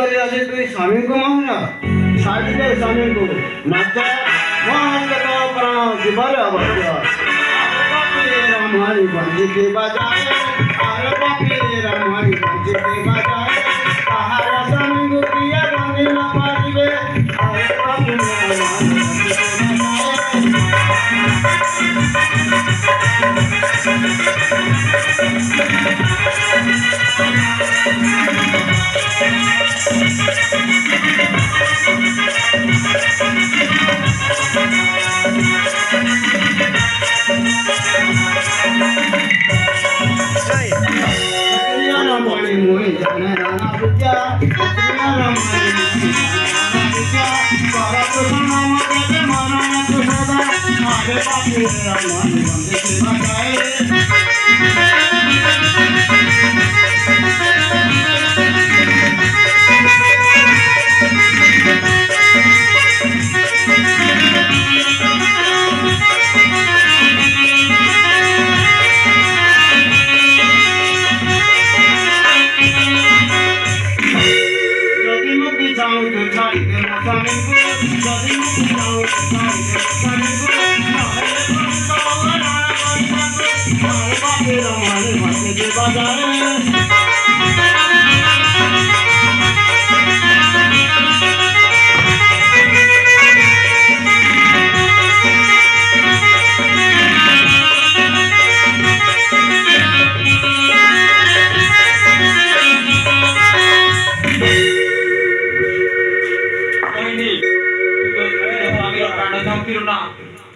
କରି ଆଜି ତୁଇ ସ୍ୱାମୀଙ୍କୁ ମାଗୁନା ଛାଡ଼ି ଦେ ସ୍ୱାମୀଙ୍କୁ ନାଚ ମହଙ୍ଗ ତ ପ୍ରାଣ ଯିବାରେ ଅବଶ୍ୟ ରାମାରୀ ବଞ୍ଚିତେ ବାଜାଏ ଆର ବାପି ରାମାରୀ ବଞ୍ଚିତେ ବାଜାଏ ତାହାର ସ୍ୱାମୀଙ୍କୁ କିଏ ବନ୍ଦି ନ ମାରିବେ ଆରେ Bapi ରାମାରୀ Ramani Mui Jana Rana Vidya Ramani Vidya Para Krishna Mate Marana Krishna Hare Papi Ramani Vande Shivaye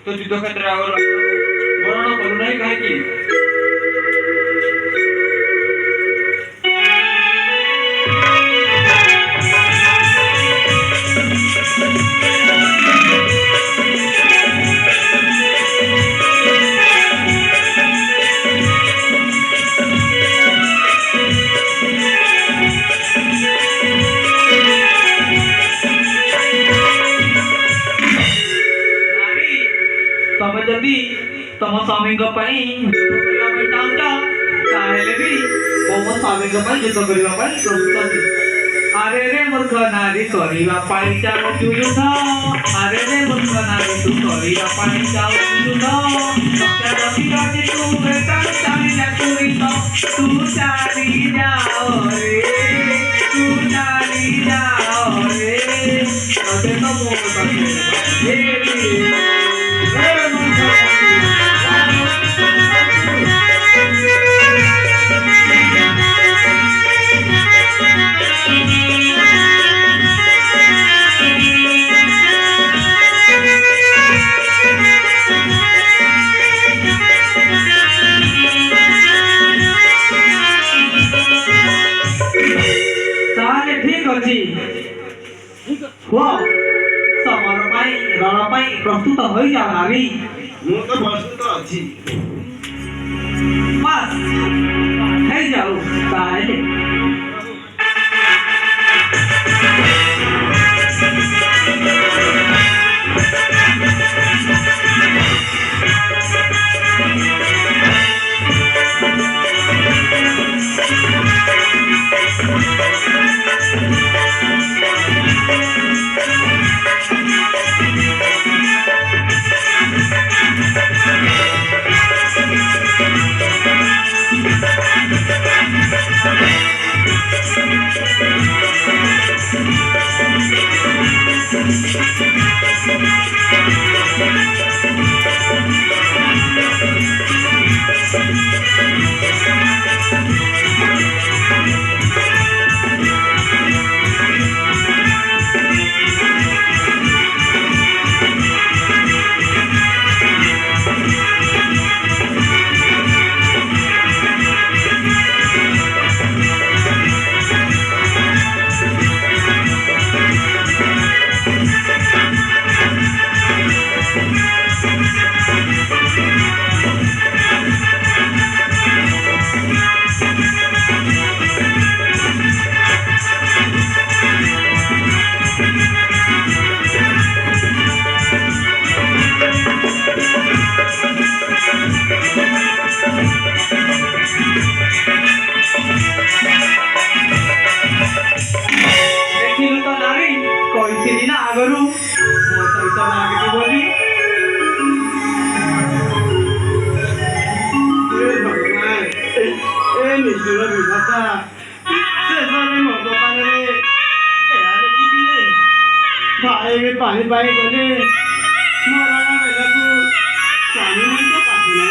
तो युद्ध क्षेत्रावर वर्णन करू नाही काय की तम स्वामी युद्ध अरे रे मूर्ख नारी करवा चाहू युद्ध अरे रे मूर्ख नारी तू करवा चाहू युद्ध तू बेटा तू चाली जाओ रे तू चाली जाओ रे तो प्रस्तुत हो जाओ नारी मु तो प्रस्तुत अछि बस है जाओ ताले କହିବି ପାଣି ପାଇଁ ଗଲେ ମରଣ ବେଳକୁ ସ୍ୱାମୀ ମଣିଷ